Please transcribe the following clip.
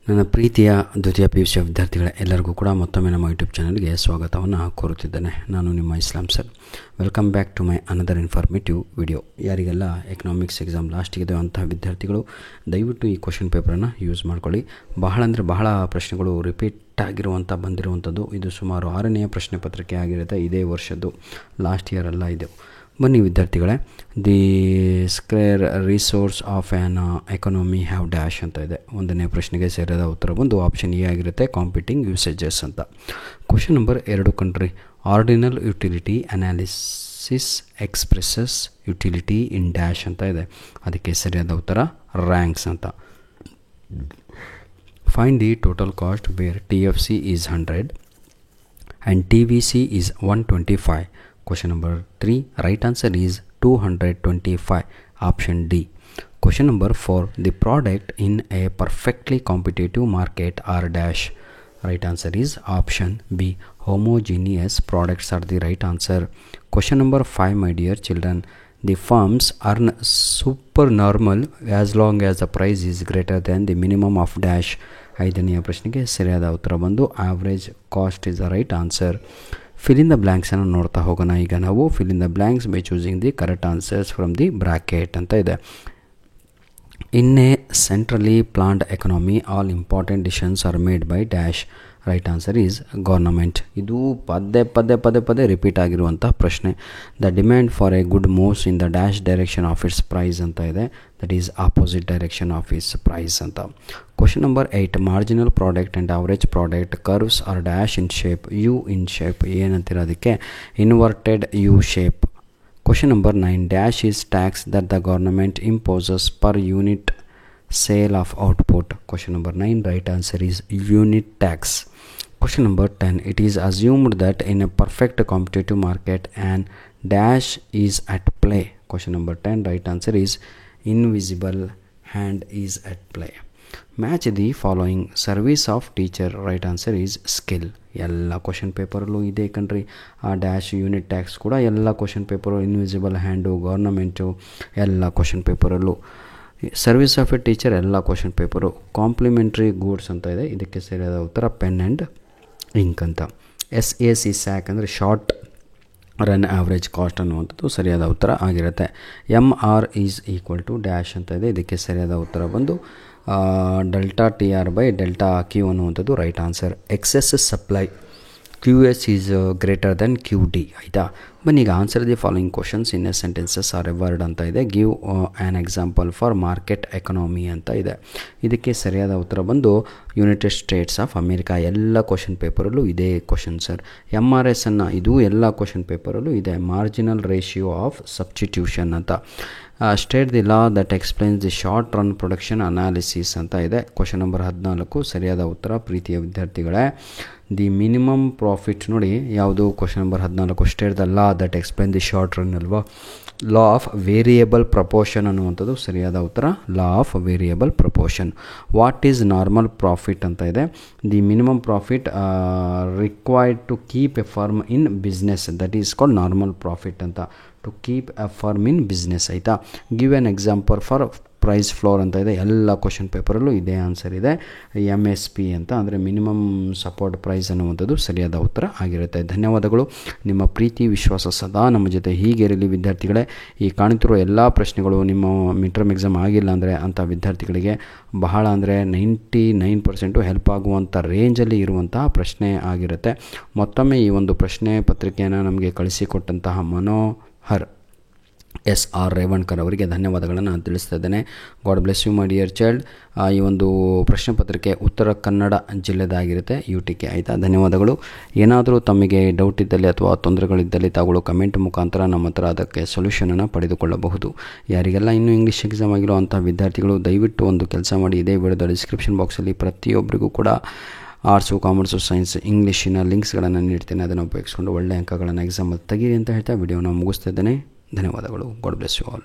ನನ್ನ ಪ್ರೀತಿಯ ದ್ವಿತೀಯ PUC ವಿದ್ಯಾರ್ಥಿಗಳೇ, ಎಲ್ಲರಿಗೂ ಕೂಡ ಮತ್ತೊಮ್ಮೆ ನಮ್ಮ ಯೂಟ್ಯೂಬ್ ಚಾನಲ್ಗೆ ಸ್ವಾಗತವನ್ನು ಕೋರುತ್ತಿದ್ದೇನೆ. ನಾನು ನಿಮ್ಮ Islam sir. Welcome back to my another informative video. ಯಾರಿಗೆಲ್ಲ ಎಕನಾಮಿಕ್ಸ್ ಎಕ್ಸಾಮ್ ಲಾಸ್ಟಿಗಿದೆ ಅಂತಹ ವಿದ್ಯಾರ್ಥಿಗಳು ದಯವಿಟ್ಟು ಈ ಕ್ವಶನ್ ಪೇಪರನ್ನು ಯೂಸ್ ಮಾಡ್ಕೊಳ್ಳಿ. ಬಹಳ ಪ್ರಶ್ನೆಗಳು ರಿಪೀಟ್ ಆಗಿರುವಂಥ ಬಂದಿರುವಂಥದ್ದು. ಇದು ಸುಮಾರು 6ನೇ ಪ್ರಶ್ನೆ ಪತ್ರಿಕೆ ಆಗಿರುತ್ತೆ. ಇದೇ ವರ್ಷದ್ದು, ಲಾಸ್ಟ್ ಇಯರ್ ಅಲ್ಲ ಇದು. ಬನ್ನಿ ವಿದ್ಯಾರ್ಥಿಗಳೇ, the square resource of an economy have dash ಅಂತ ಇದೆ. 1ನೇ ಪ್ರಶ್ನೆಗೆ ಸೇರಿದ ಉತ್ತರ ಬಂದು ಆಪ್ಷನ್ ಎ ಆಗಿರುತ್ತೆ, ಕಾಂಪಿಟಿಂಗ್ ಯೂಸೇಜಸ್ ಅಂತ. ಕ್ವಶನ್ ನಂಬರ್ 2 ಕಂಡ್ರಿ, ordinal utility analysis expresses utility in dash ಅಂತ ಇದೆ. ಅದಕ್ಕೆ ಸರಿಯಾದ ಉತ್ತರ ರ್ಯಾಂಕ್ಸ್ ಅಂತ. Find the total cost where TFC is 100 and TVC is 125. Question number 3, right answer is 225, option D. Question number 4, the product in a perfectly competitive market are dash. Right answer is option B, homogeneous products are the right answer. Question number 5, my dear children, the firms earn supernormal as long as the price is greater than the minimum of dash. 5ನೇ ಪ್ರಶ್ನೆಗೆ ಸರಿಯಾದ ಉತ್ತರ ಬಂದು average cost is the right answer. Fill in the ಬ್ಲ್ಯಾಂಕ್ಸನ್ನು ನೋಡ್ತಾ ಹೋಗೋಣ. ಈಗ ನಾವು fill in the blanks by choosing the correct answers from the bracket ಅಂತ ಇದೆ. In a centrally planned economy all important decisions are made by dash. Right answer is government. ಇದು ಪದೇ repeat ಆಗಿರುವಂಥ ಪ್ರಶ್ನೆ. The demand for a good moves in the dash direction of its price ಅಂತ ಇದೆ. That is opposite direction of its price ಅಂತ. Question number 8, marginal product and average product curves are dash in shape. U in shape ಏನಂತಿರೋದಕ್ಕೆ inverted U shape. Question number 9, dash is tax that the government imposes per unit sale of output. Question number 9, right answer is unit tax. Question number 10, it is assumed that in a perfect competitive market an dash is at play. Question number 10, right answer is invisible hand is at play. Match the following. Service of teacher, right answer is skill. ಎಲ್ಲ question ಪೇಪರಲ್ಲೂ ಇದೆ ಕಣ್ರಿ. ಆ dash unit tax ಕೂಡ ಎಲ್ಲ question paper, invisible hand, government ಎಲ್ಲ question ಪೇಪರಲ್ಲೂ. Service of A teacher ಎಲ್ಲ question paper. Complimentary goods ಅಂತ ಇದೆ. ಇದಕ್ಕೆ ಸರಿಯಾದ ಉತ್ತರ ಪೆನ್ ಆ್ಯಂಡ್ ಇಂಕ್ ಅಂತ. SAC ಸ್ಯಾಕ್ ಅಂದರೆ ಶಾರ್ಟ್ ರನ್ ಆವ್ರೇಜ್ ಕಾಸ್ಟ್ ಅನ್ನುವಂಥದ್ದು ಸರಿಯಾದ ಉತ್ತರ ಆಗಿರುತ್ತೆ. MR is equal to dash ಅಂತ ಇದೆ. ಇದಕ್ಕೆ ಸರಿಯಾದ ಉತ್ತರ ಬಂದು delta TR by delta Q ಅನ್ನುವಂಥದ್ದು right answer. Excess supply QS is greater than QD. ಆಯಿತಾ. ಬನ್ನಿ ಈಗ answer the following questions in a sentences or a word ಅಂತ ಇದೆ. Give an example for market economy ಅಂತ ಇದೆ. ಇದಕ್ಕೆ ಸರಿಯಾದ ಉತ್ತರ ಬಂದು ಯುನೈಟೆಡ್ ಸ್ಟೇಟ್ಸ್ ಆಫ್ ಅಮೇರಿಕಾ. ಎಲ್ಲ ಕ್ವಶನ್ ಪೇಪರಲ್ಲೂ ಇದೇ ಕ್ವಶನ್ ಸರ್. MRS ಅನ್ನು ಇದು ಎಲ್ಲ ಕ್ವಶನ್ ಪೇಪರಲ್ಲೂ ಇದೆ. ಮಾರ್ಜಿನಲ್ ರೇಷಿಯೋ ಆಫ್ ಸಬ್ಸ್ಟಿಟ್ಯೂಷನ್ ಅಂತ. State the law that explains the short run production analysis ಅಂತ ಇದೆ. ಕ್ವಶನ್ ನಂಬರ್ 14 ಸರಿಯಾದ ಉತ್ತರ ಪ್ರೀತಿಯ ವಿದ್ಯಾರ್ಥಿಗಳೇ. ದಿ ಮಿನಿಮಮ್ ಪ್ರಾಫಿಟ್ ನೋಡಿ ಯಾವುದು, question number 14 state the law that explain the short run ಅಲ್ವಾ. ಲಾ ಆಫ್ ವೇರಿಯೇಬಲ್ ಪ್ರಪೋರ್ಷನ್ ಅನ್ನುವಂಥದ್ದು ಸರಿಯಾದ ಉತ್ತರ, law of variable proportion. What is normal profit ಅಂತ ಇದೆ. The minimum profit required to keep a firm in business, that is called normal profit ಅಂತ. To keep a firm in business. ಆಯಿತಾ. Give an example for price floor ಅಂತ ಇದೆ. ಎಲ್ಲ question ಪೇಪರಲ್ಲೂ ಇದೇ answer ಇದೆ. MSP ಅಂತ ಅಂದರೆ ಮಿನಿಮಮ್ ಸಪೋರ್ಟ್ ಪ್ರೈಸ್ ಅನ್ನುವಂಥದ್ದು ಸರಿಯಾದ ಉತ್ತರ ಆಗಿರುತ್ತೆ. ಧನ್ಯವಾದಗಳು. ನಿಮ್ಮ ಪ್ರೀತಿ ವಿಶ್ವಾಸ ಸದಾ ನಮ್ಮ ಜೊತೆ ಹೀಗೆ ಇರಲಿ ವಿದ್ಯಾರ್ಥಿಗಳೇ. ಈ ಕಾಣುತ್ತಿರುವ ಎಲ್ಲ ಪ್ರಶ್ನೆಗಳು ನಿಮ್ಮ ಮಿಡ್ ಟರ್ಮ್ ಎಕ್ಸಾಮ್ ಆಗಿಲ್ಲ ಅಂದರೆ ಅಂಥ ವಿದ್ಯಾರ್ಥಿಗಳಿಗೆ ಬಹಳ ಅಂದರೆ 99% ಹೆಲ್ಪ್ ಆಗುವಂಥ ರೇಂಜಲ್ಲಿ ಇರುವಂತಹ ಪ್ರಶ್ನೆ ಆಗಿರುತ್ತೆ. ಮತ್ತೊಮ್ಮೆ ಈ ಒಂದು ಪ್ರಶ್ನೆ ಪತ್ರಿಕೆಯನ್ನು ನಮಗೆ ಕಳಿಸಿಕೊಟ್ಟಂತಹ ಮನೋಹರ್ SR ರೇವಣ್ಕರ್ ಅವರಿಗೆ ಧನ್ಯವಾದಗಳನ್ನು ನಾನು ತಿಳಿಸ್ತಾ ಇದ್ದೇನೆ. God bless you my dear child. ಈ ಒಂದು ಪ್ರಶ್ನೆ ಪತ್ರಿಕೆ ಉತ್ತರ ಕನ್ನಡ ಜಿಲ್ಲೆದಾಗಿರುತ್ತೆ, UTK. ಆಯಿತಾ. ಧನ್ಯವಾದಗಳು. ಏನಾದರೂ ತಮಗೆ ಡೌಟ್ ಇದ್ದಲ್ಲಿ ಅಥವಾ ತೊಂದರೆಗಳಿದ್ದಲ್ಲಿ ತಾವುಗಳು ಕಮೆಂಟ್ ಮುಖಾಂತರ ನಮ್ಮ ಹತ್ರ ಅದಕ್ಕೆ ಸೊಲ್ಯೂಷನನ್ನು ಪಡೆದುಕೊಳ್ಳಬಹುದು. ಯಾರಿಗೆಲ್ಲ ಇನ್ನೂ ಇಂಗ್ಲೀಷ್ ಎಕ್ಸಾಮ್ ಆಗಿರೋ ಅಂಥ ವಿದ್ಯಾರ್ಥಿಗಳು ದಯವಿಟ್ಟು ಒಂದು ಕೆಲಸ ಮಾಡಿ, ಇದೇ ವಿಡಿಯೋದ ಡಿಸ್ಕ್ರಿಪ್ಷನ್ ಬಾಕ್ಸಲ್ಲಿ ಪ್ರತಿಯೊಬ್ಬರಿಗೂ ಕೂಡ ಆರ್ಟ್ಸು, ಕಾಮರ್ಸು, ಸೈನ್ಸ್, ಇಂಗ್ಲೀಷಿನ ಲಿಂಕ್ಸ್ಗಳನ್ನು ನೀಡ್ತೇನೆ. ಅದನ್ನು ಉಪಯೋಗಿಸ್ಕೊಂಡು ಒಳ್ಳೆಯ ಅಂಕಗಳನ್ನು ಎಕ್ಸಾಮಲ್ಲಿ ತೆಗೀರಿ ಅಂತ ಹೇಳ್ತಾ ವಿಡಿಯೋನ ಮುಗಿಸ್ತಾ ಇದ್ದೇನೆ. ಧನ್ಯವಾದಗಳು. God bless you all.